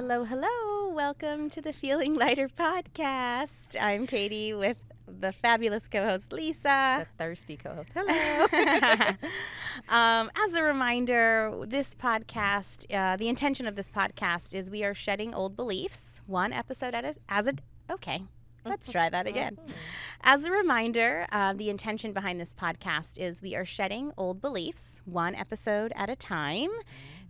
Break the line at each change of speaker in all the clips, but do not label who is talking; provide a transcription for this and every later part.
Hello, hello. Welcome to the Feeling Lighter podcast. I'm Katie with the fabulous co-host Lisa.
The thirsty co-host. Hello.
As a reminder, this podcast, the intention of this podcast is we are shedding old beliefs, one episode okay. Let's try that again. As a reminder, the intention behind this podcast is we are shedding old beliefs, one episode at a time,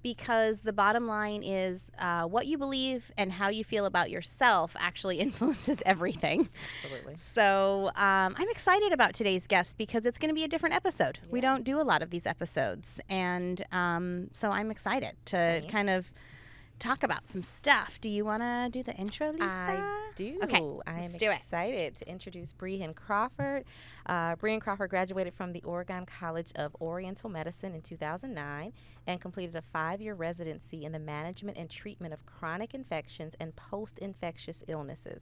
because the bottom line is what you believe and how you feel about yourself actually influences everything.
Absolutely.
So I'm excited about today's guest because it's going to be a different episode. Yeah. We don't do a lot of these episodes. And so I'm excited to kind of talk about some stuff. Do you want to do the intro, Lisa?
I do.
Okay,
I am
let's do it.
excited to introduce Brehan Crawford. Brehan Crawford graduated from the Oregon College of Oriental Medicine in 2009 and completed a 5-year residency in the management and treatment of chronic infections and post-infectious illnesses.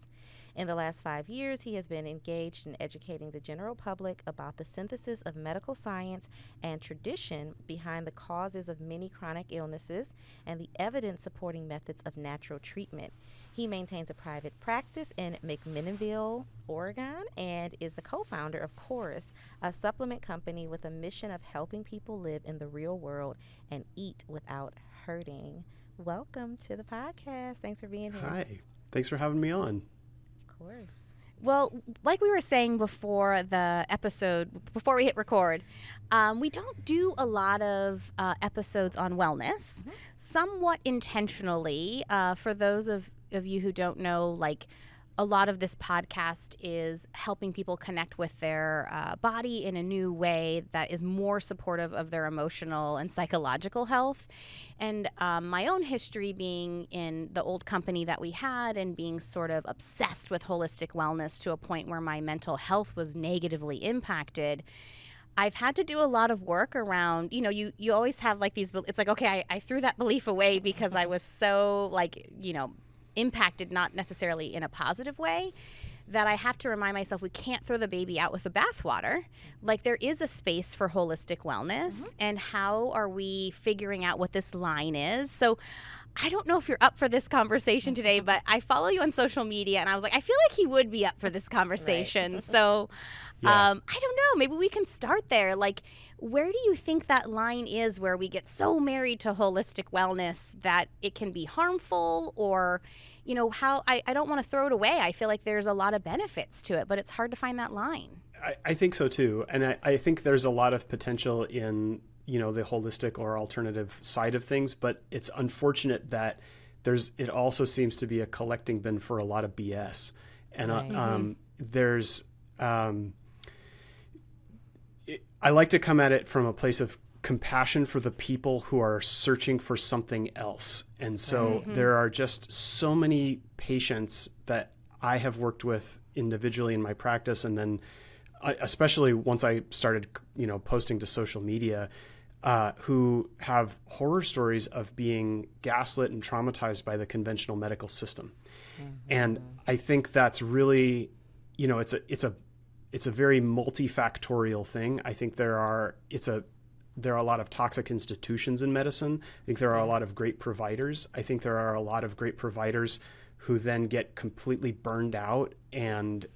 In the last 5 years, he has been engaged in educating the general public about the synthesis of medical science and tradition behind the causes of many chronic illnesses and the evidence supporting methods of natural treatment. He maintains a private practice in McMinnville, Oregon, and is the co-founder of Chorus, a supplement company with a mission of helping people live in the real world and eat without hurting. Welcome to the podcast. Thanks for being here.
Hi. Thanks for having me on.
Of course.
Well, like we were saying before the episode, before we hit record, we don't do a lot of episodes on wellness, somewhat intentionally. For those of you who don't know, like, a lot of this podcast is helping people connect with their body in a new way that is more supportive of their emotional and psychological health. And my own history being in the old company that we had and being sort of obsessed with holistic wellness to a point where my mental health was negatively impacted, I've had to do a lot of work around, you always have like these, it's like, okay, I threw that belief away because I was so impacted, not necessarily in a positive way, that I have to remind myself we can't throw the baby out with the bathwater. Like, there is a space for holistic wellness, and how are we figuring out what this line is? So I don't know if you're up for this conversation today, but I follow you on social media, and I was like, I feel like he would be up for this conversation. Right. So I don't know, maybe we can start there. Like, where do you think that line is where we get so married to holistic wellness that it can be harmful, or, how I don't want to throw it away. I feel like there's a lot of benefits to it, but it's hard to find that line.
I think so too. And I think there's a lot of potential in, the holistic or alternative side of things, but it's unfortunate that it also seems to be a collecting bin for a lot of BS. And I like to come at it from a place of compassion for the people who are searching for something else. And so there are just so many patients that I have worked with individually in my practice, and then especially once I started, posting to social media, who have horror stories of being gaslit and traumatized by the conventional medical system. And I think that's really, it's a very multifactorial thing. I think there are a lot of toxic institutions in medicine. I think there are a lot of great providers. I think there are a lot of great providers who then get completely burned out and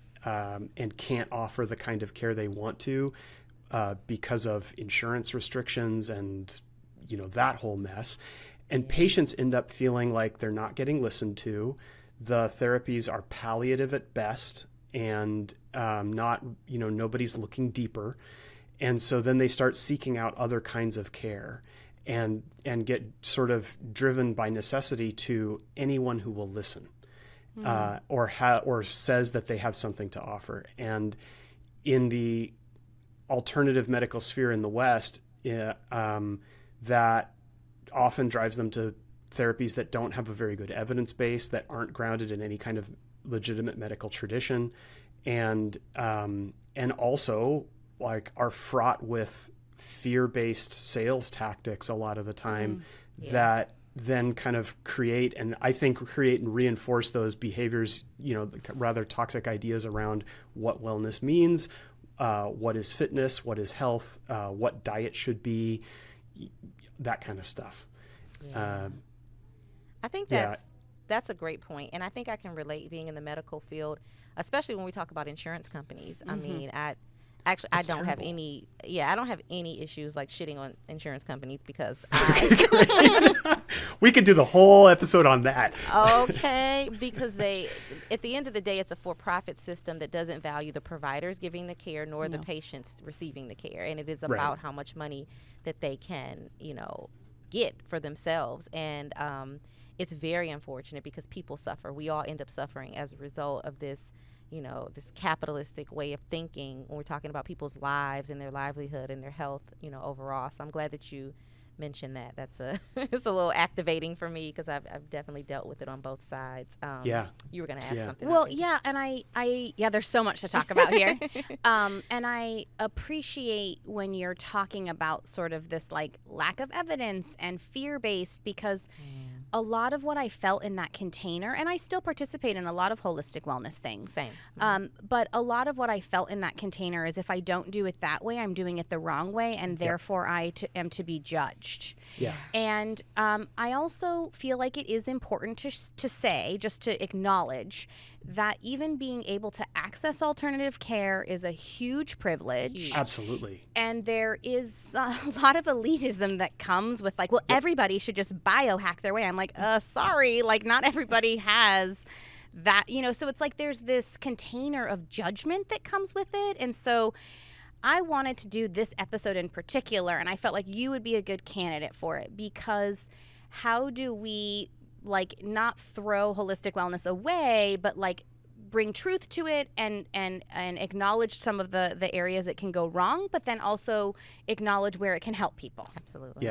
can't offer the kind of care they want to because of insurance restrictions and, that whole mess. And patients end up feeling like they're not getting listened to. The therapies are palliative at best, and nobody's looking deeper. And so then they start seeking out other kinds of care and get sort of driven by necessity to anyone who will listen, or says that they have something to offer. And in the alternative medical sphere in the West, that often drives them to therapies that don't have a very good evidence base, that aren't grounded in any kind of legitimate medical tradition, and also are fraught with fear-based sales tactics a lot of the time that then kind of create and reinforce those behaviors, rather toxic ideas around what wellness means, what is fitness, what is health, what diet should be, that kind of stuff.
I think that's that's a great point, and I think I can relate being in the medical field, especially when we talk about insurance companies. I mean, I don't have any. Yeah, I don't have any issues like shitting on insurance companies because
we could do the whole episode on that.
Okay, because at the end of the day, it's a for-profit system that doesn't value the providers giving the care nor the patients receiving the care, and it is about how much money that they can, get for themselves. And it's very unfortunate because people suffer. We all end up suffering as a result of this. This capitalistic way of thinking when we're talking about people's lives and their livelihood and their health, overall. So I'm glad that you mentioned that. That's it's a little activating for me because I've definitely dealt with it on both sides. You were going to ask something.
Well, yeah, and I there's so much to talk about here. And I appreciate when you're talking about sort of this like lack of evidence and fear-based, because a lot of what I felt in that container, and I still participate in a lot of holistic wellness things.
Same.
But a lot of what I felt in that container is if I don't do it that way, I'm doing it the wrong way, and therefore I am to be judged.
Yeah.
And I also feel like it is important to say, just to acknowledge, that even being able to access alternative care is a huge privilege.
Absolutely.
And there is a lot of elitism that comes with like, well, everybody should just biohack their way. I'm like, sorry, like not everybody has that, so it's like there's this container of judgment that comes with it. And so I wanted to do this episode in particular, and I felt like you would be a good candidate for it, because how do we like not throw holistic wellness away, but like bring truth to it and acknowledge some of the areas that can go wrong, but then also acknowledge where it can help people.
Absolutely.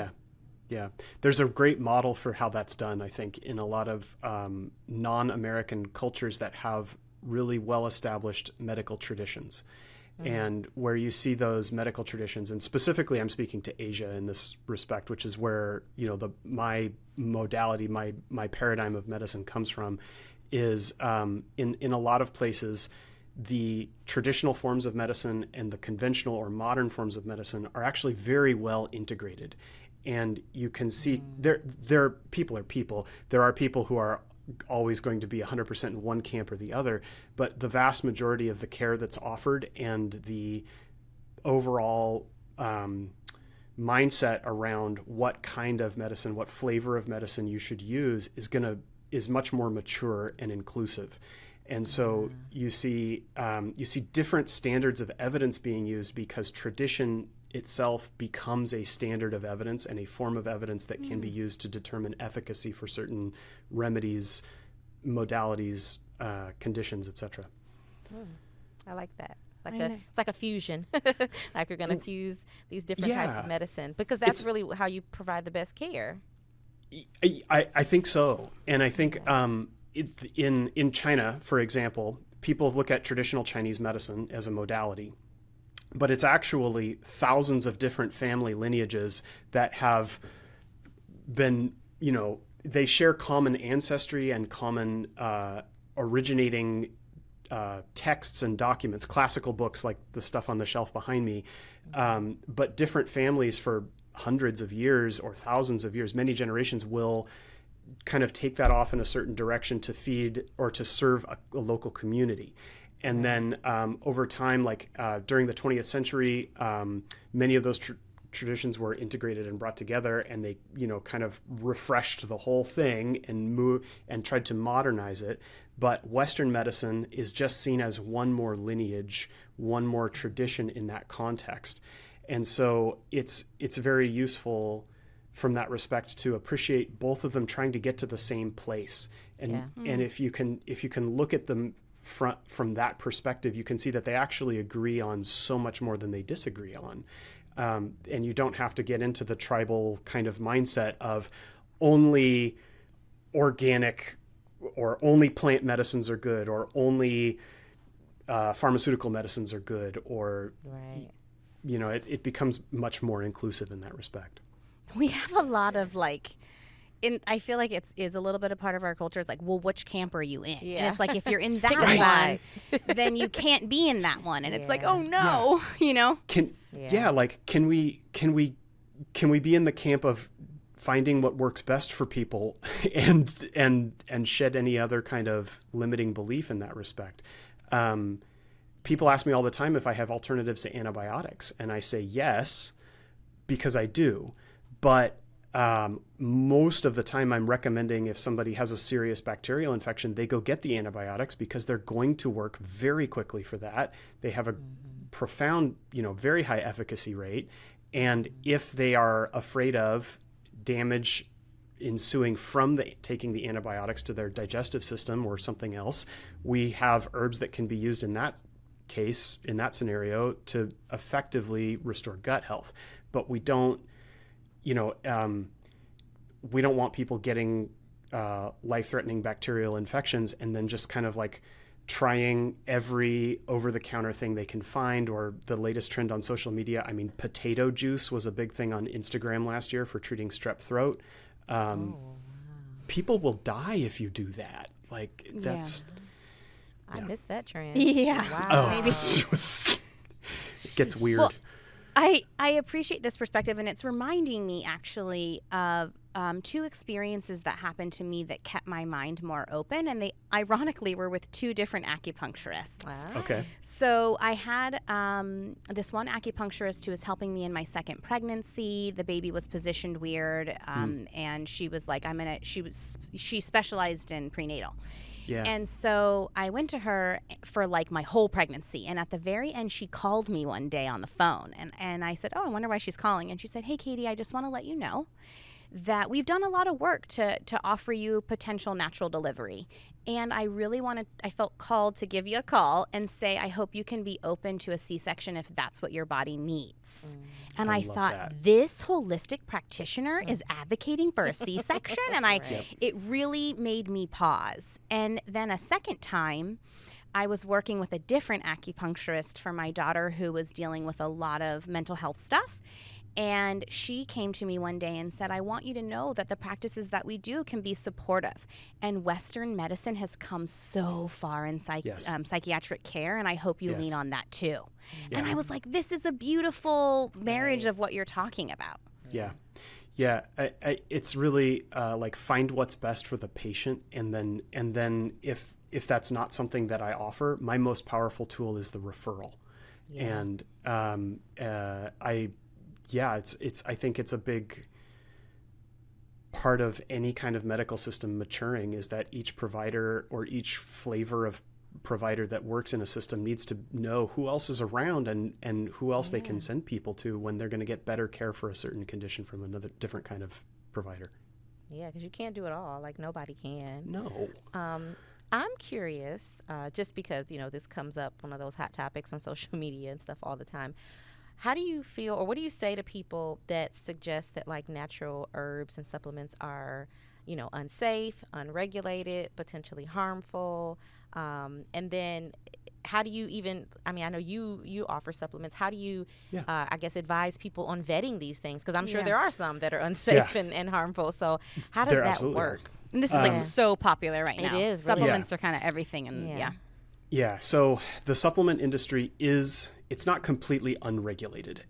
Yeah. There's a great model for how that's done, I think, in a lot of non-American cultures that have really well-established medical traditions. And where you see those medical traditions, and specifically I'm speaking to Asia in this respect, which is where, my modality, my paradigm of medicine comes from, is in a lot of places, the traditional forms of medicine and the conventional or modern forms of medicine are actually very well integrated. And you can see people are people. There are people who are always going to be 100% in one camp or the other, but the vast majority of the care that's offered and the overall mindset around what kind of medicine, what flavor of medicine you should use is much more mature and inclusive. And so you see different standards of evidence being used because tradition itself becomes a standard of evidence and a form of evidence that can be used to determine efficacy for certain remedies, modalities, conditions, etc.
I like that. It's like a fusion. Like you're going to fuse these different types of medicine, because that's really how you provide the best care.
I think so. And I think in China, for example, people look at traditional Chinese medicine as a modality. But it's actually thousands of different family lineages that have been, they share common ancestry and common originating texts and documents, classical books like the stuff on the shelf behind me, but different families for hundreds of years or thousands of years, many generations, will kind of take that off in a certain direction to feed or to serve a local community. And then over time, like during the 20th century, many of those traditions were integrated and brought together, and they, kind of refreshed the whole thing and tried to modernize it. But Western medicine is just seen as one more lineage, one more tradition in that context. And so it's very useful from that respect to appreciate both of them trying to get to the same place. And and if you can look at them from that perspective, you can see that they actually agree on so much more than they disagree on. And you don't have to get into the tribal kind of mindset of only organic or only plant medicines are good, or only pharmaceutical medicines are good, or, it becomes much more inclusive in that respect.
We have a lot of I feel like it is a little bit a part of our culture. It's like, well, which camp are you in? Yeah. And it's like, if you're in that one, then you can't be in that one. And it's like, oh no,
Can we be in the camp of finding what works best for people and shed any other kind of limiting belief in that respect. People ask me all the time if I have alternatives to antibiotics, and I say yes, because I do. But most of the time I'm recommending, if somebody has a serious bacterial infection, they go get the antibiotics because they're going to work very quickly for that. They have a profound, very high efficacy rate. And if they are afraid of damage ensuing from taking the antibiotics to their digestive system or something else, we have herbs that can be used in that case, in that scenario, to effectively restore gut health. But we don't want people getting life-threatening bacterial infections and then just kind of like trying every over-the-counter thing they can find, or the latest trend on social media. I mean, potato juice was a big thing on Instagram last year for treating strep throat. People will die if you do that. Like, that's...
I missed that trend.
Yeah.
Wow.
Maybe.
It gets weird.
Well, I appreciate this perspective, and it's reminding me actually of two experiences that happened to me that kept my mind more open, and they ironically were with two different acupuncturists.
Wow.
Okay.
So I had this one acupuncturist who was helping me in my second pregnancy. The baby was positioned weird, and she was like, she specialized in prenatal.
Yeah.
And so I went to her for like my whole pregnancy. And at the very end, she called me one day on the phone. And I said, I wonder why she's calling. And she said, hey, Katie, I just want to let you know that we've done a lot of work to offer you potential natural delivery. And I really I felt called to give you a call and say, I hope you can be open to a C-section if that's what your body needs. And I thought,
that.
this holistic practitioner is advocating for a C-section? And it really made me pause. And then a second time, I was working with a different acupuncturist for my daughter who was dealing with a lot of mental health stuff. And she came to me one day and said, I want you to know that the practices that we do can be supportive. And Western medicine has come so far in psychiatric care, and I hope you lean on that too. Yeah. And I was like, this is a beautiful marriage of what you're talking about.
Yeah. Yeah. It's really like find what's best for the patient. And then if that's not something that I offer, my most powerful tool is the referral. Yeah. And I think it's a big part of any kind of medical system maturing, is that each provider or each flavor of provider that works in a system needs to know who else is around and who else they can send people to when they're going to get better care for a certain condition from another different kind of provider.
Yeah, because you can't do it all. Like, nobody can.
No.
I'm curious, just because, this comes up, one of those hot topics on social media and stuff all the time. How do you feel, or what do you say to people that suggest that like natural herbs and supplements are, unsafe, unregulated, potentially harmful? And then how do you even, I know you offer supplements. How do you, I guess, advise people on vetting these things? Because I'm sure there are some that are unsafe and harmful. So how does that work?
And this is like so popular right now.
It is.
Supplements are kind of everything. And
Yeah. So the supplement industry it's not completely unregulated.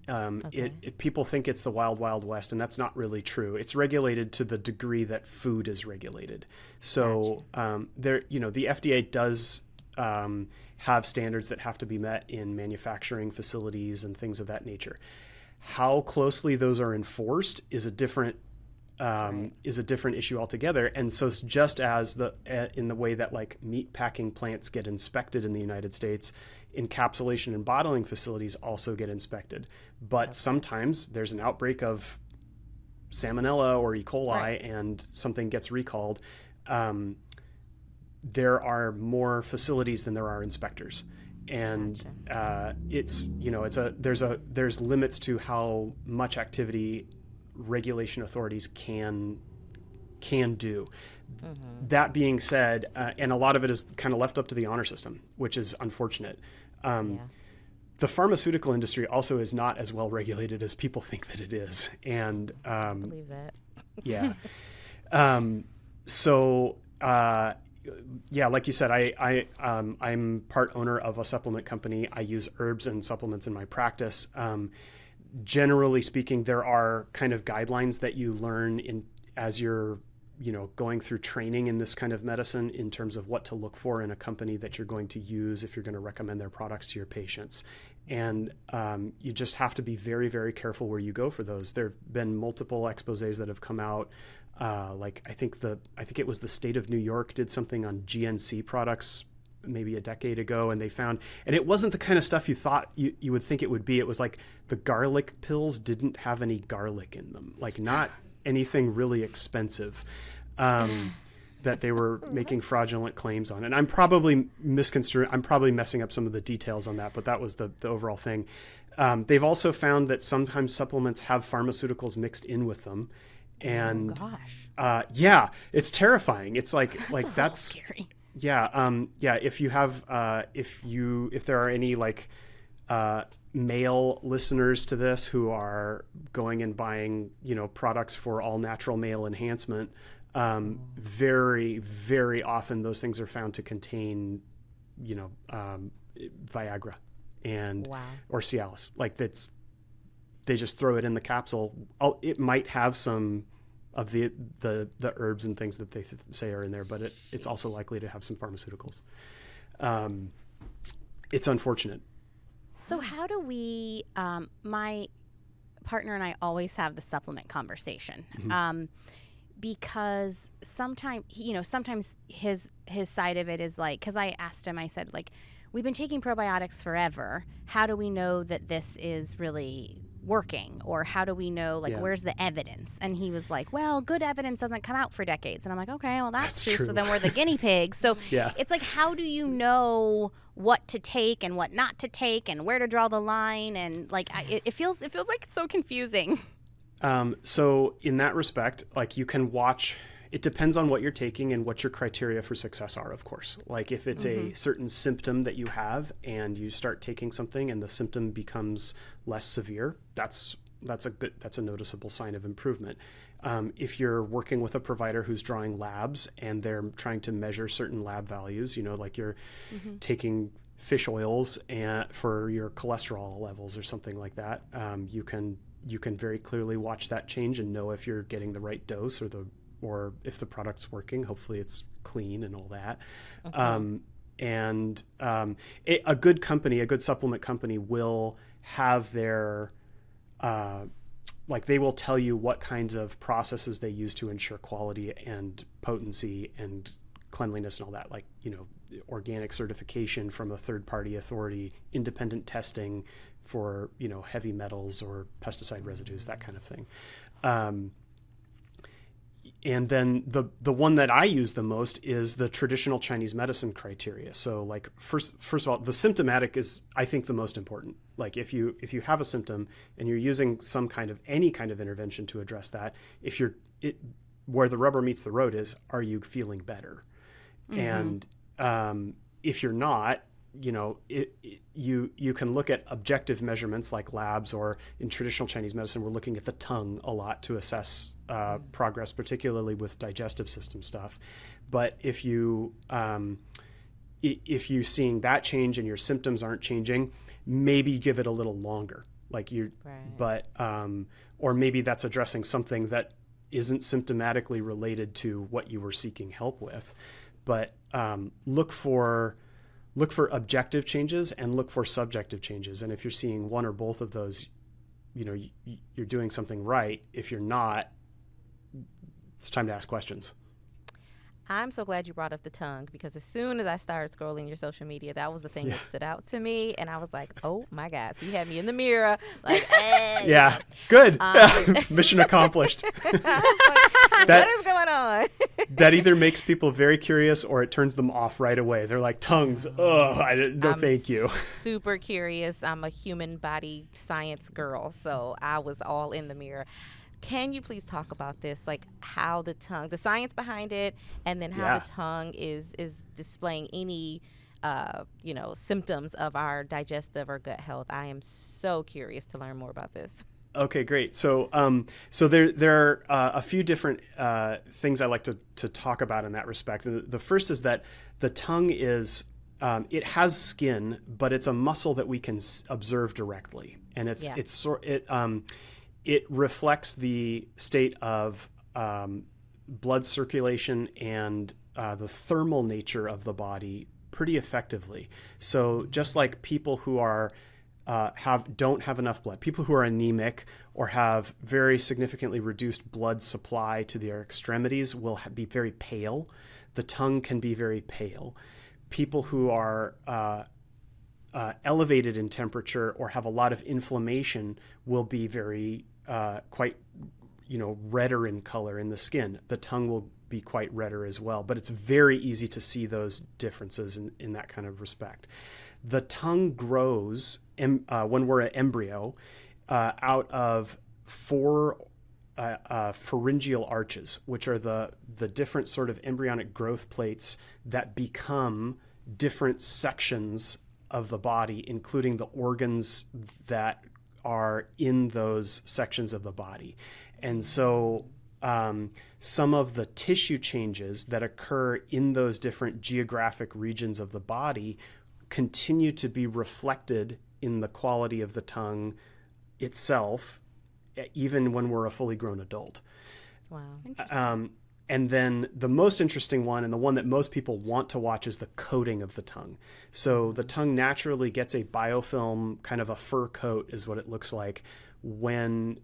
People think it's the wild, wild west, and that's not really true. It's regulated to the degree that food is regulated. So the FDA does have standards that have to be met in manufacturing facilities and things of that nature. How closely those are enforced is a different issue altogether. And so just as in the way that like meat packing plants get inspected in the United States, encapsulation and bottling facilities also get inspected. But sometimes there's an outbreak of salmonella or E. coli and something gets recalled. There are more facilities than there are inspectors. And there's limits to how much activity regulation authorities can do. Mm-hmm. That being said, and a lot of it is kind of left up to the honor system, which is unfortunate. The pharmaceutical industry also is not as well regulated as people think that it is. And
I believe that.
Yeah. Like you said, I'm part owner of a supplement company. I use herbs and supplements in my practice. generally speaking, there are kind of guidelines that you learn as you're going through training in this kind of medicine in terms of what to look for in a company that you're going to use if you're going to recommend their products to your patients. And you just have to be very, very careful where you go for those. There have been multiple exposés that have come out. Like I think it was the state of New York did something on GNC products maybe a decade ago, and they found, and it wasn't the kind of stuff you thought you would think it would be. It was like the garlic pills didn't have any garlic in them, like not anything really expensive, that they were making fraudulent claims on. And I'm probably messing up some of the details on that, but that was the overall thing. They've also found that sometimes supplements have pharmaceuticals mixed in with them. And
oh gosh.
Yeah, it's terrifying. It's like
that's scary.
Yeah. If you have, if there are any like, male listeners to this who are going and buying, products for all natural male enhancement, very, very often those things are found to contain, Viagra and, or Cialis. Like they just throw it in the capsule. It might have some of the herbs and things that they say are in there, but it's also likely to have some pharmaceuticals. It's unfortunate.
So how do we, my partner and I always have the supplement conversation, because sometimes his side of it is like, because I asked him, I said, like, we've been taking probiotics forever. How do we know that this is really working? Or how do we know, like, where's the evidence? And he was like, well, good evidence doesn't come out for decades. And I'm like, okay, well, that's true. So then we're the guinea pigs. So it's like, how do you know what to take and what not to take and where to draw the line? And like, it feels like it's so confusing.
So in that respect, like you can watch, it depends on what you're taking and what your criteria for success are, of course. Like if it's a certain symptom that you have and you start taking something and the symptom becomes less severe, that's a noticeable sign of improvement. If you're working with a provider who's drawing labs and they're trying to measure certain lab values, like you're taking fish oils for your cholesterol levels or something like that, you can very clearly watch that change and know if you're getting the right dose or if the product's working. Hopefully it's clean and all that. A good supplement company will have their, they will tell you what kinds of processes they use to ensure quality and potency and cleanliness and all that, like, organic certification from a third-party authority, independent testing for, heavy metals or pesticide residues, that kind of thing. And then the one that I use the most is the traditional Chinese medicine criteria. So like first of all, the symptomatic is, I think, the most important. Like if you have a symptom and you're using any kind of intervention to address that, where the rubber meets the road is, are you feeling better? And if you're not, you can look at objective measurements like labs, or in traditional Chinese medicine, we're looking at the tongue a lot to assess progress, particularly with digestive system stuff. But if you're seeing that change and your symptoms aren't changing, maybe give it a little longer. Or maybe that's addressing something that isn't symptomatically related to what you were seeking help with. But look for objective changes and look for subjective changes. And if you're seeing one or both of those, you're doing something right. If you're not, it's time to ask questions.
I'm so glad you brought up the tongue, because as soon as I started scrolling your social media, that was the thing that stood out to me. And I was like, oh my God. So you had me in the mirror, like, hey.
Yeah, good. Mission accomplished.
What is going on?
That either makes people very curious or it turns them off right away. They're like, tongues, thank you.
Super curious. I'm a human body science girl, so I was all in the mirror. Can you please talk about this, like how the tongue, the science behind it, and then how the tongue is displaying any, symptoms of our digestive or gut health? I am so curious to learn more about this.
Okay, great. So there are a few different things I like to talk about in that respect. The first is that the tongue is it has skin, but it's a muscle that we can observe directly, and it reflects the state of blood circulation and the thermal nature of the body pretty effectively. So just like people who are don't have enough blood, people who are anemic or have very significantly reduced blood supply to their extremities will be very pale. The tongue can be very pale. People who are elevated in temperature or have a lot of inflammation will be very quite redder in color in the skin. The tongue will be quite redder as well, but it's very easy to see those differences in that kind of respect. The tongue grows when we're an embryo out of 4 pharyngeal arches, which are the different sort of embryonic growth plates that become different sections of the body, including the organs that are in those sections of the body. And so some of the tissue changes that occur in those different geographic regions of the body continue to be reflected in the quality of the tongue itself, even when we're a fully grown adult.
Wow.
And then the most interesting one, and the one that most people want to watch, is the coating of the tongue. So the tongue naturally gets a biofilm, kind of a fur coat is what it looks like, when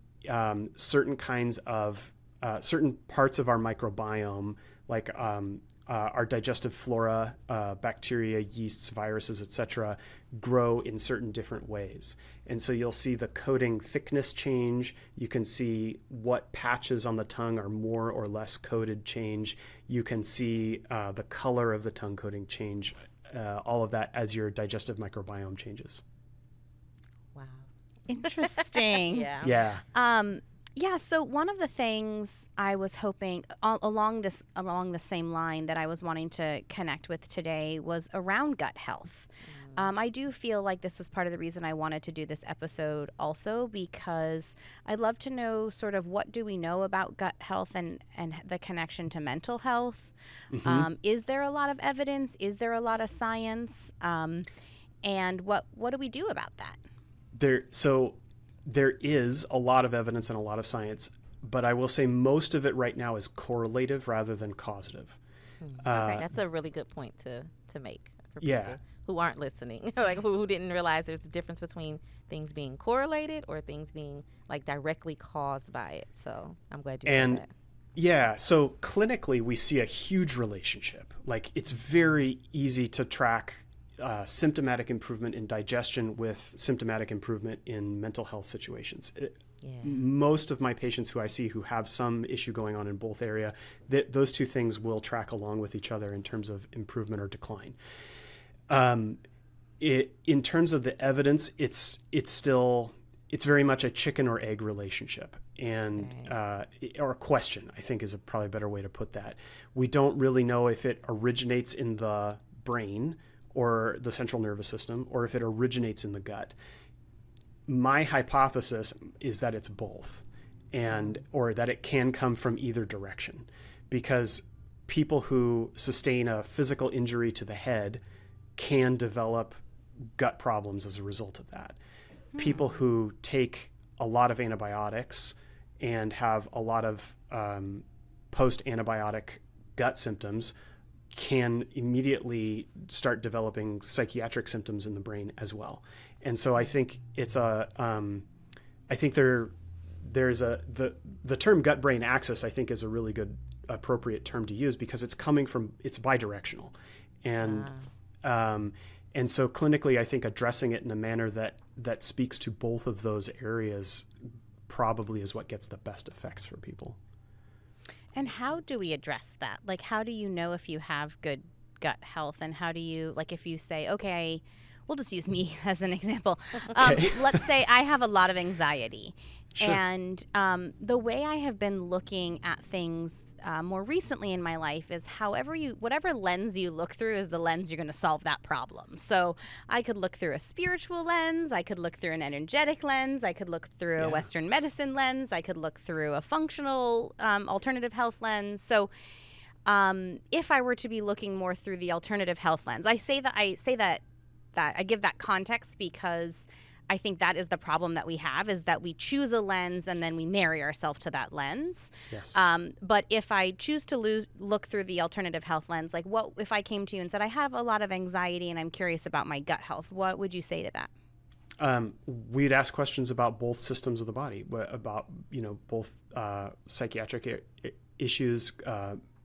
certain kinds of, certain parts of our microbiome, like our digestive flora, bacteria, yeasts, viruses, etc., grow in certain different ways. And so you'll see the coating thickness change. You can see what patches on the tongue are more or less coated change. You can see the color of the tongue coating change, all of that as your digestive microbiome changes.
Wow.
Interesting.
Yeah.
Yeah, so one of the things I was hoping along the same line that I was wanting to connect with today was around gut health. I do feel like this was part of the reason I wanted to do this episode also, because I'd love to know sort of what do we know about gut health and the connection to mental health.
Mm-hmm.
Is there a lot of evidence? Is there a lot of science? And what do we do about that?
There is a lot of evidence and a lot of science, but I will say most of it right now is correlative rather than causative.
Okay, that's a really good point to make for people
Yeah.
who aren't listening, like who didn't realize there's a difference between things being correlated or things being like directly caused by it. So I'm glad you said that.
Yeah, so clinically we see a huge relationship. Like it's very easy to track symptomatic improvement in digestion with symptomatic improvement in mental health situations. Most of my patients who I see who have some issue going on in both area, those two things will track along with each other in terms of improvement or decline. In terms of the evidence, it's very much a chicken or egg relationship, and or a question, I think, is probably a better way to put that. We don't really know if it originates in the brain or the central nervous system, or if it originates in the gut. My hypothesis is that it's both, or that it can come from either direction, because people who sustain a physical injury to the head can develop gut problems as a result of that. People who take a lot of antibiotics and have a lot of post-antibiotic gut symptoms can immediately start developing psychiatric symptoms in the brain as well. And so I think it's I think there's the term gut-brain axis, I think, is a really good appropriate term to use, because it's bidirectional. And so clinically, I think addressing it in a manner that speaks to both of those areas probably is what gets the best effects for people.
And how do we address that? Like, how do you know if you have good gut health? And how do you, like, if you say, okay, we'll just use me as an example.
Okay.
Let's say I have a lot of anxiety.
Sure.
And the way I have been looking at things more recently in my life is whatever lens you look through is the lens you're going to solve that problem. So I could look through a spiritual lens, I could look through an energetic lens, I could look through a Western medicine lens, I could look through a functional alternative health lens. So if I were to be looking more through the alternative health lens. I say that I give that context because I think that is the problem that we have, is that we choose a lens and then we marry ourselves to that lens.
Yes.
But if I choose to look through the alternative health lens, like what if I came to you and said, I have a lot of anxiety and I'm curious about my gut health, what would you say to that?
We'd ask questions about both systems of the body, about, both psychiatric issues,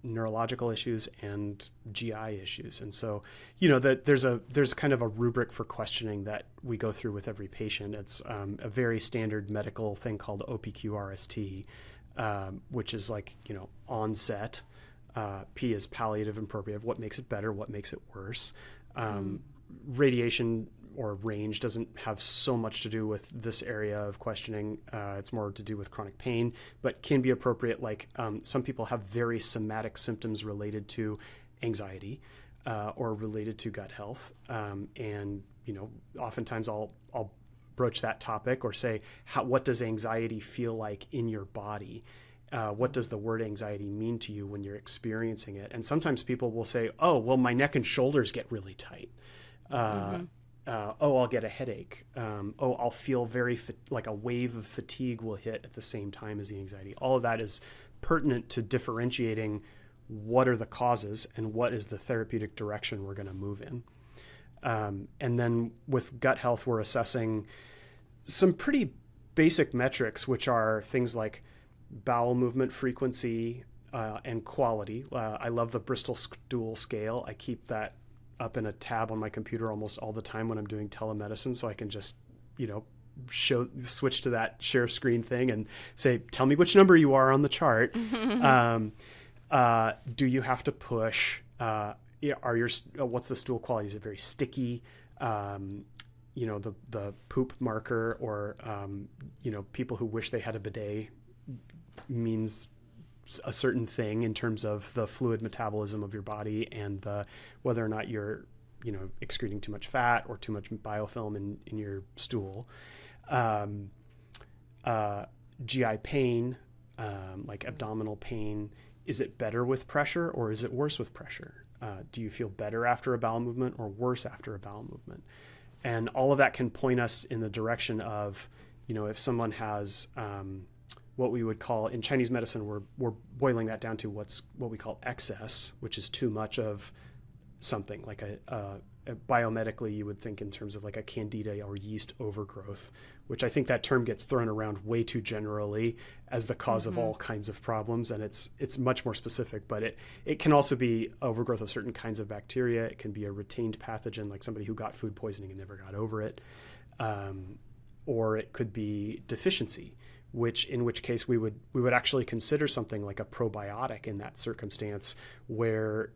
neurological issues, and GI issues. And so, that there's kind of a rubric for questioning that we go through with every patient. It's a very standard medical thing called OPQ-RST, which is like, onset. P is palliative and appropriate. What makes it better? What makes it worse? Radiation or range doesn't have so much to do with this area of questioning. It's more to do with chronic pain, but can be appropriate. Like some people have very somatic symptoms related to anxiety or related to gut health. And, oftentimes I'll broach that topic or say, what does anxiety feel like in your body? What does the word anxiety mean to you when you're experiencing it? And sometimes people will say, oh, well, my neck and shoulders get really tight. I'll get a headache. I'll feel like a wave of fatigue will hit at the same time as the anxiety. All of that is pertinent to differentiating what are the causes and what is the therapeutic direction we're going to move in. And then with gut health, we're assessing some pretty basic metrics, which are things like bowel movement frequency and quality. I love the Bristol stool scale. I keep that up in a tab on my computer almost all the time when I'm doing telemedicine, so I can just, switch to that share screen thing and say, tell me which number you are on the chart. Do you have to push? What's the stool quality? Is it very sticky? The poop marker or, people who wish they had a bidet means a certain thing in terms of the fluid metabolism of your body and whether or not you're, excreting too much fat or too much biofilm in your stool. GI pain, like abdominal pain, is it better with pressure or is it worse with pressure? Do you feel better after a bowel movement or worse after a bowel movement? And all of that can point us in the direction of, if someone has what we would call, in Chinese medicine, we're boiling that down to what we call excess, which is too much of something. Like biomedically, you would think in terms of like a candida or yeast overgrowth, which I think that term gets thrown around way too generally as the cause of all kinds of problems. And it's much more specific, but it can also be overgrowth of certain kinds of bacteria. It can be a retained pathogen, like somebody who got food poisoning and never got over it. Or it could be deficiency, in which case we would actually consider something like a probiotic in that circumstance where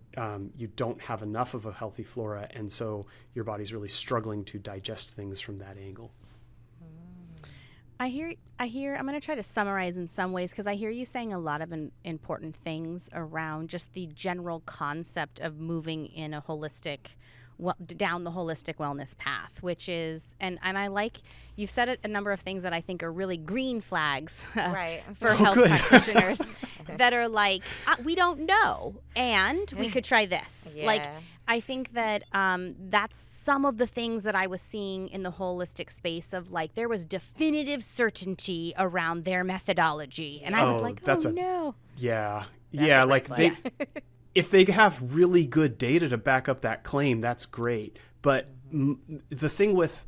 you don't have enough of a healthy flora, and so your body's really struggling to digest things from that angle.
I hear I'm going to try to summarize in some ways, because I hear you saying a lot of important things around just the general concept of moving in a holistic down the holistic wellness path, which is, and I like, you've said a number of things that I think are really green flags for health practitioners that are like, we don't know, and we could try this. Yeah. Like, I think that that's some of the things that I was seeing in the holistic space of, like, there was definitive certainty around their methodology. And I was like, no.
Yeah. Yeah, like if they have really good data to back up that claim, that's great. But the thing with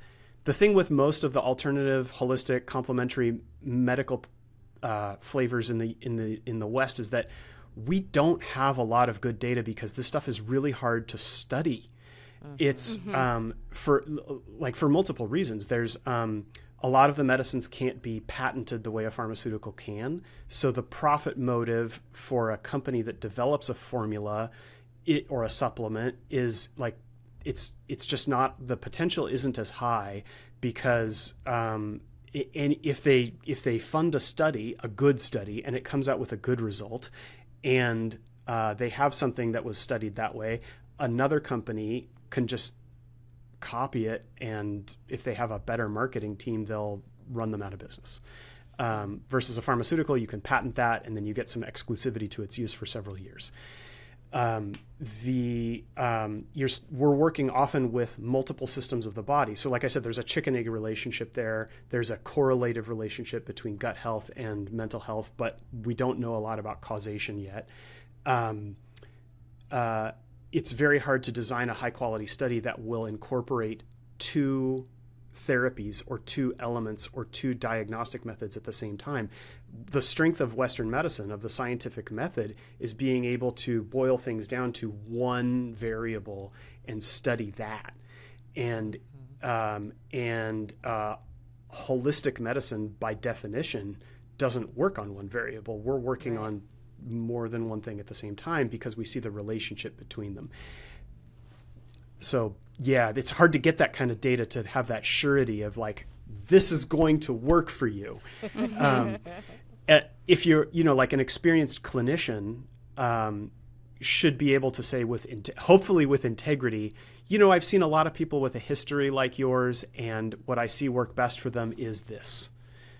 most of the alternative, holistic, complementary medical flavors in the West is that we don't have a lot of good data because this stuff is really hard to study. It's for multiple reasons. There's a lot of the medicines can't be patented the way a pharmaceutical can. So the profit motive for a company that develops a formula or a supplement is like, it's just not, the potential isn't as high because and if they fund a study, a good study, and it comes out with a good result, and they have something that was studied that way, another company can just copy it, and if they have a better marketing team, they'll run them out of business. Versus a pharmaceutical, you can patent that, and then you get some exclusivity to its use for several years. we're working often with multiple systems of the body. So like I said, there's a chicken egg relationship there. There's a correlative relationship between gut health and mental health, but we don't know a lot about causation yet. It's very hard to design a high quality study that will incorporate two therapies or two elements or two diagnostic methods at the same time. The strength of Western medicine, of the scientific method, is being able to boil things down to one variable and study that. And holistic medicine, by definition, doesn't work on one variable. We're working on more than one thing at the same time because we see the relationship between them. So yeah, it's hard to get that kind of data to have that surety of like, this is going to work for you. If you're, like an experienced clinician, should be able to say hopefully with integrity, I've seen a lot of people with a history like yours, and what I see work best for them is this.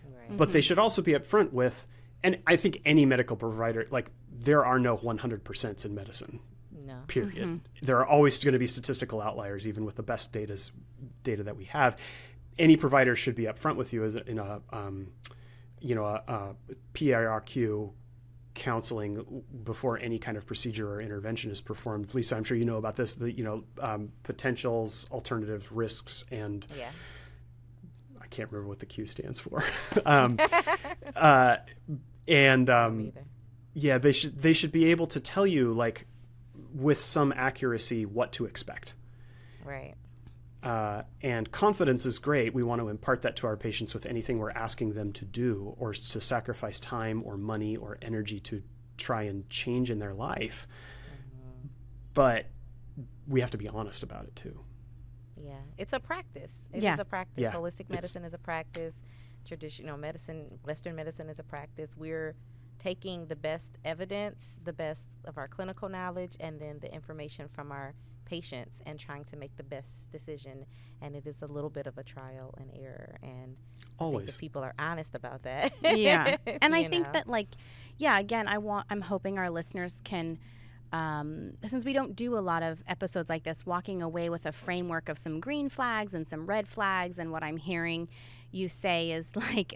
Right. But they should also be upfront with, and I think any medical provider, like there are no 100% in medicine.
No.
Period.
Mm-hmm.
There are always going to be statistical outliers, even with the best data that we have. Any provider should be upfront with you in a PIRQ counseling before any kind of procedure or intervention is performed. Lisa, I'm sure you know about this. Potentials, alternatives, risks, and I can't remember what the Q stands for. They should be able to tell you like with some accuracy what to expect.
Right.
And confidence is great. We want to impart that to our patients with anything we're asking them to do or to sacrifice time or money or energy to try and change in their life. Mm-hmm. But we have to be honest about it too.
Yeah, it's a practice. It is a practice.
Yeah.
Holistic medicine is a practice. Traditional medicine, Western medicine is a practice. We're taking the best evidence, the best of our clinical knowledge, and then the information from our patients and trying to make the best decision. And it is a little bit of a trial and error. And
always,
I think if people are honest about that.
Yeah. And I think that again, I'm hoping our listeners can, since we don't do a lot of episodes like this, walking away with a framework of some green flags and some red flags. And what I'm hearing you say is like,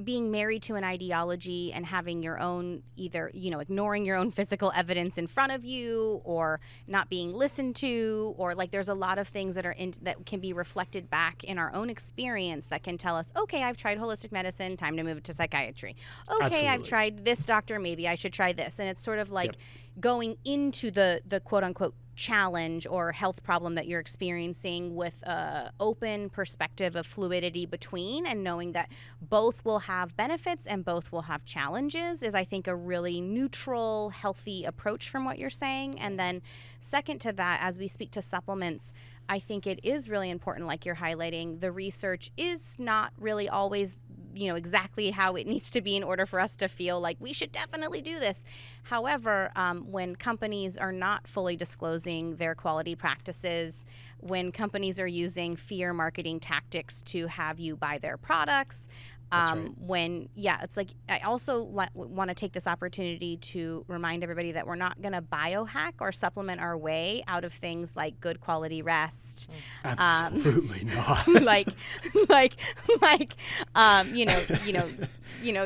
being married to an ideology and having your own, either, ignoring your own physical evidence in front of you or not being listened to, or like there's a lot of things that that can be reflected back in our own experience that can tell us, okay, I've tried holistic medicine, time to move to psychiatry. Okay, absolutely. I've tried this doctor, maybe I should try this. And it's sort of like going into the quote unquote challenge or health problem that you're experiencing with a open perspective of fluidity between, and knowing that both will have benefits and both will have challenges is, I think, a really neutral, healthy approach from what you're saying. And then second to that, as we speak to supplements, I think it is really important, like you're highlighting, the research is not really always exactly how it needs to be in order for us to feel like we should definitely do this. However, when companies are not fully disclosing their quality practices, when companies are using fear marketing tactics to have you buy their products, it's like, I also want to take this opportunity to remind everybody that we're not going to biohack or supplement our way out of things like good quality rest.
Absolutely not.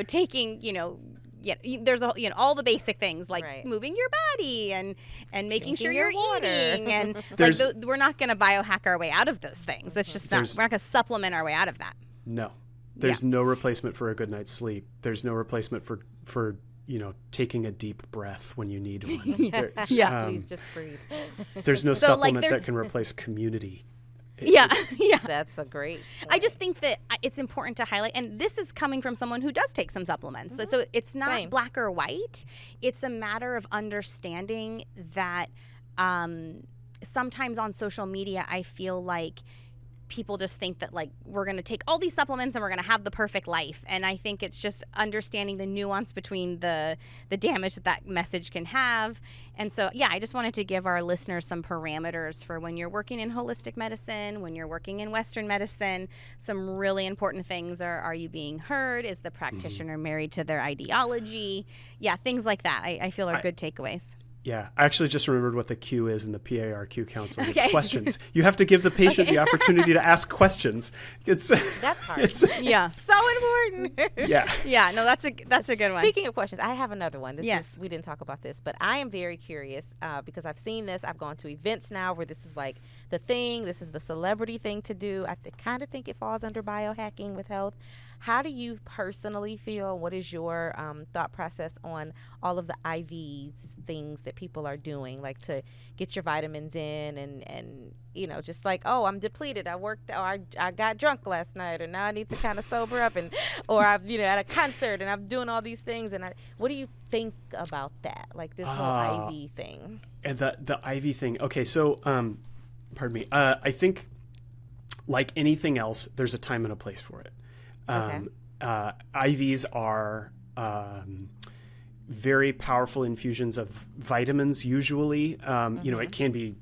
Taking, there's all the basic things like moving your body and making sure you're eating, and we're not going to biohack our way out of those things. It's just we're not going to supplement our way out of that.
No. There's no replacement for a good night's sleep. There's no replacement for taking a deep breath when you need one.
Please just breathe.
There's no supplement that can replace community.
That's a great point.
I just think that it's important to highlight, and this is coming from someone who does take some supplements. Mm-hmm. So it's not black or white. It's a matter of understanding that sometimes on social media, I feel like people just think that like we're going to take all these supplements and we're going to have the perfect life. And I think it's just understanding the nuance between the damage that message can have. And so, yeah, I just wanted to give our listeners some parameters for when you're working in holistic medicine, when you're working in Western medicine. Some really important things are you being heard? Is the practitioner married to their ideology? Yeah, things like that I feel are good takeaways.
Yeah, I actually just remembered what the Q is in the PARQ counseling.
Okay.
It's questions. You have to give the patient the opportunity to ask questions.
That's hard.
Yeah.
So important.
Yeah.
Yeah, no, that's a good one.
Speaking of questions, I have another one.
Yes.
We didn't talk about this, but I am very curious because I've seen this. I've gone to events now where this is like the thing. This is the celebrity thing to do. I kind of think it falls under biohacking with health. How do you personally feel? What is your thought process on all of the IVs things that people are doing, like to get your vitamins in and you know, just like, oh, I'm depleted. I worked, or I got drunk last night, or now I need to kind of sober up, and or I'm at a concert and I'm doing all these things. And what do you think about that? Like this whole IV thing.
And the IV thing. Okay, so pardon me. I think like anything else, there's a time and a place for it. IVs are very powerful infusions of vitamins usually. You know, it can be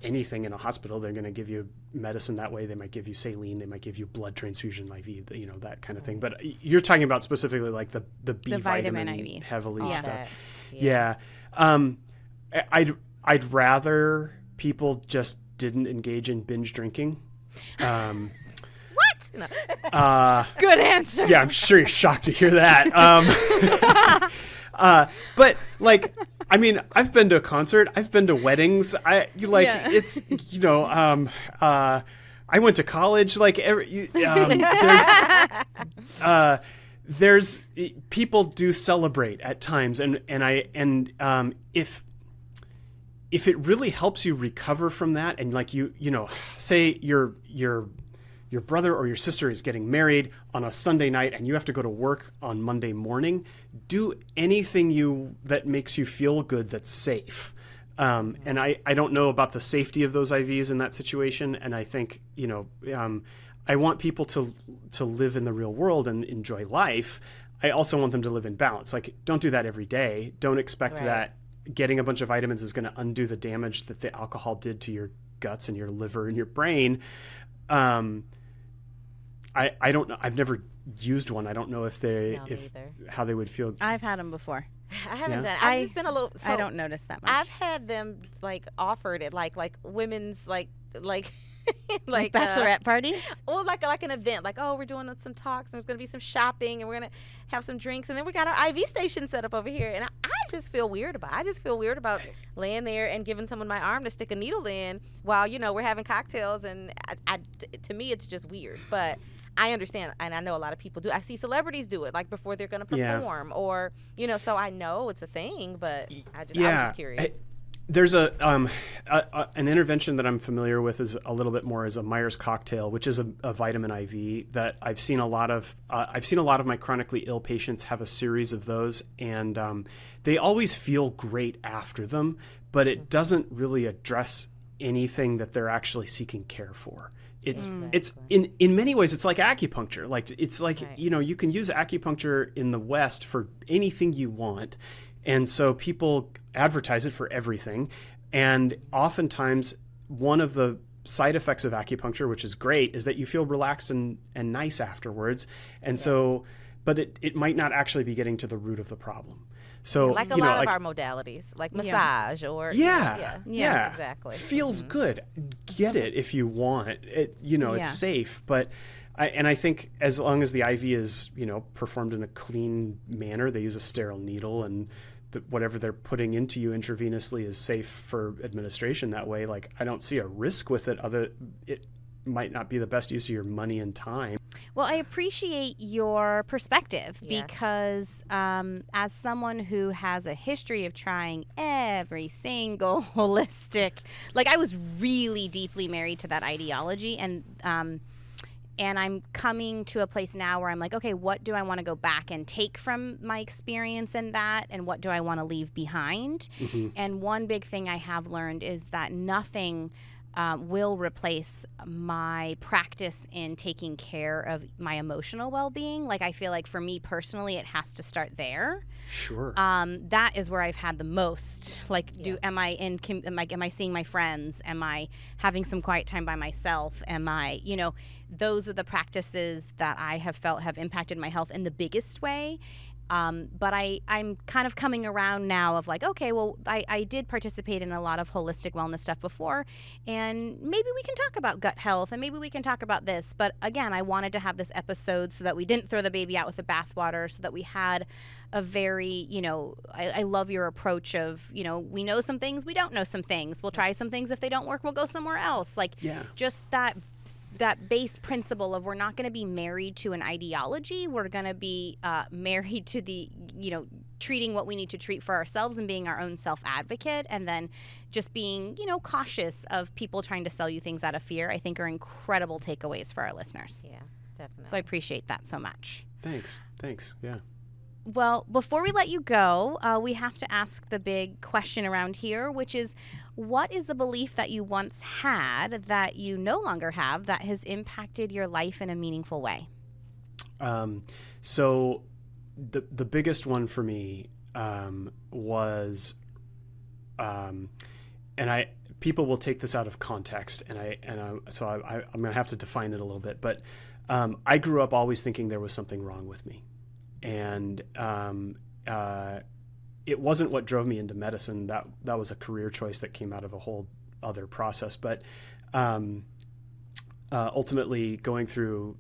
anything in a hospital. They're going to give you medicine that way. They might give you saline. They might give you blood transfusion IV, you know, that kind of thing. But you're talking about specifically like the B vitamin
IVs.
Heavily stuff.
Yeah.
I'd rather people just didn't engage in binge drinking.
No.
Good answer.
Yeah, I'm sure you're shocked to hear that. But like, I mean, I've been to a concert, I've been to weddings. It's, you know, I went to college. Like, there's people do celebrate at times, and if it really helps you recover from that, and like you know, say your brother or your sister is getting married on a Sunday night and you have to go to work on Monday morning, do anything that makes you feel good that's safe. And I don't know about the safety of those IVs in that situation. And I think, you know, I want people to live in the real world and enjoy life. I also want them to live in balance. Like, don't do that every day. Don't expect that getting a bunch of vitamins is going to undo the damage that the alcohol did to your guts and your liver and your brain. I don't know. I've never used one. I don't know how they would feel.
I've had them before.
I haven't done it. I've just been a little. So
I don't notice that much.
I've had them like offered at like women's like
like bachelorette parties,
or like an event. Like, oh, we're doing some talks and there's gonna be some shopping and we're gonna have some drinks and then we got our IV station set up over here. And I just feel weird about. Laying there and giving someone my arm to stick a needle in while, you know, we're having cocktails. And to me, it's just weird, but. I understand, and I know a lot of people do. I see celebrities do it, like before they're going to perform, or you know. So I know it's a thing, but I was just curious.
There's an intervention that I'm familiar with is a little bit more as a Myers cocktail, which is a vitamin IV that I've seen a lot of. I've seen a lot of my chronically ill patients have a series of those, and they always feel great after them, but it doesn't really address anything that they're actually seeking care for. It's in many ways it's like acupuncture. Like it's like you know, you can use acupuncture in the West for anything you want, and so people advertise it for everything. And oftentimes, one of the side effects of acupuncture, which is great, is that you feel relaxed and nice afterwards. And so, but it might not actually be getting to the root of the problem. So
like a lot of our modalities, like massage or exactly.
Feels good. Get it if you want it. You know, it's safe. But I think as long as the IV is, you know, performed in a clean manner, they use a sterile needle and whatever they're putting into you intravenously is safe for administration that way. Like, I don't see a risk with it. It might not be the best use of your money and time.
Well, I appreciate your perspective because as someone who has a history of trying every single holistic, like I was really deeply married to that ideology, and I'm coming to a place now where I'm like, okay, what do I want to go back and take from my experience in that, and what do I want to leave behind? And one big thing I have learned is that nothing will replace my practice in taking care of my emotional well-being. Like, I feel like for me personally, it has to start there.
Sure.
That is where I've had the most. Like, am I seeing my friends? Am I having some quiet time by myself? Am I, those are the practices that I have felt have impacted my health in the biggest way. But I'm kind of coming around now of like, okay, well, I did participate in a lot of holistic wellness stuff before, and maybe we can talk about gut health, and maybe we can talk about this. But again, I wanted to have this episode so that we didn't throw the baby out with the bathwater, so that we had a very, I love your approach of, we know some things, we don't know some things. We'll try some things. If they don't work, we'll go somewhere else. Like, just that base principle of we're not going to be married to an ideology. We're going to be married to the, treating what we need to treat for ourselves and being our own self-advocate, and then just being, cautious of people trying to sell you things out of fear, I think are incredible takeaways for our listeners.
Yeah, definitely.
So I appreciate that so much.
Thanks. Yeah.
Well, before we let you go, we have to ask the big question around here, which is, what is a belief that you once had that you no longer have that has impacted your life in a meaningful way?
So the biggest one for me was, and people will take this out of context, so I'm going to have to define it a little bit. But I grew up always thinking there was something wrong with me. And it wasn't what drove me into medicine. That was a career choice that came out of a whole other process. But ultimately, going through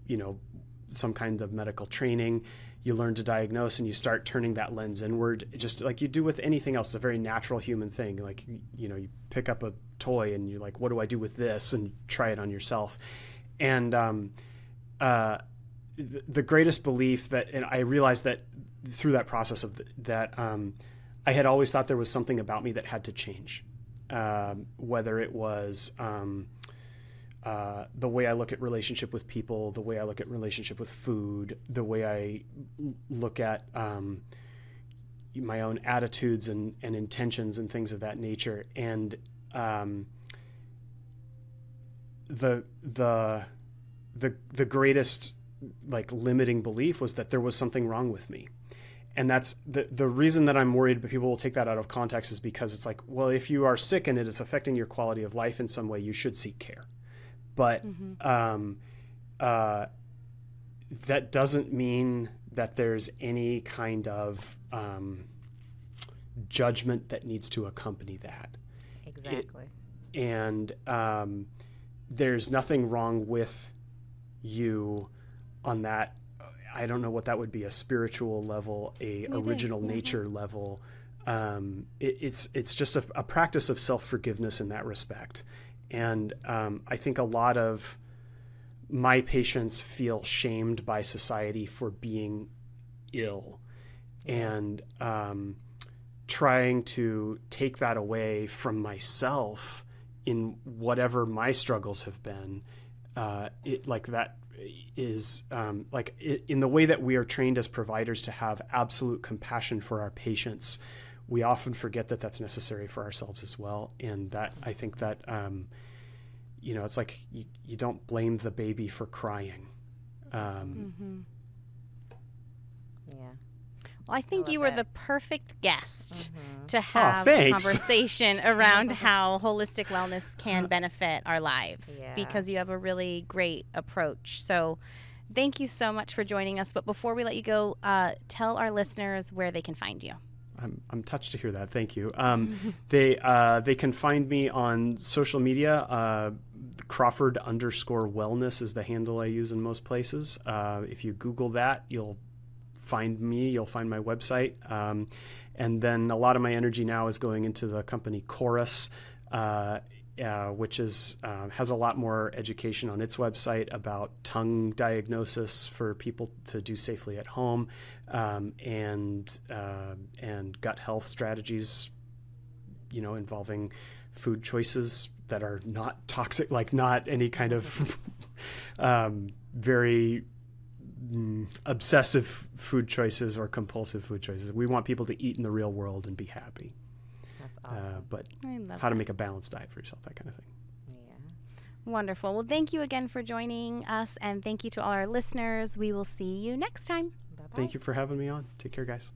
some kind of medical training, you learn to diagnose, and you start turning that lens inward, just like you do with anything else. It's a very natural human thing. Like you pick up a toy and you're like, what do I do with this? And try it on yourself. And the greatest belief and I realized that through that process I had always thought there was something about me that had to change, whether it was the way I look at relationship with people, the way I look at relationship with food, the way I look at my own attitudes and intentions and things of that nature. And the greatest limiting belief was that there was something wrong with me. And that's the reason that I'm worried, but people will take that out of context, is because it's like, well, if you are sick and it is affecting your quality of life in some way, you should seek care. But that doesn't mean that there's any kind of judgment that needs to accompany that.
Exactly.
There's nothing wrong with you on that. I don't know what that would be, a spiritual level, original nature level. It's just a practice of self-forgiveness in that respect. And I think a lot of my patients feel shamed by society for being ill, and trying to take that away from myself in whatever my struggles have been. In the way that we are trained as providers to have absolute compassion for our patients, we often forget that that's necessary for ourselves as well. And that, I think that, it's like you don't blame the baby for crying.
Yeah.
Well, I think you were the perfect guest to
Oh,
have a
thanks.
conversation around how holistic wellness can benefit our lives, because you have a really great approach. So thank you so much for joining us. But before we let you go, tell our listeners where they can find you.
I'm touched to hear that. Thank you. They can find me on social media. Crawford_wellness is the handle I use in most places. If you Google that, you'll find me. You'll find my website. And then a lot of my energy now is going into the company Chorus, which has a lot more education on its website about tongue diagnosis for people to do safely at home, and gut health strategies, involving food choices that are not toxic, like not any kind of very obsessive food choices or compulsive food choices. We want people to eat in the real world and be happy.
That's awesome.
But
I love
how to make a balanced diet for yourself, that kind of thing.
Yeah.
Wonderful. Well, thank you again for joining us, and thank you to all our listeners. We will see you next time.
Bye-bye.
Thank you for having me on. Take care, guys.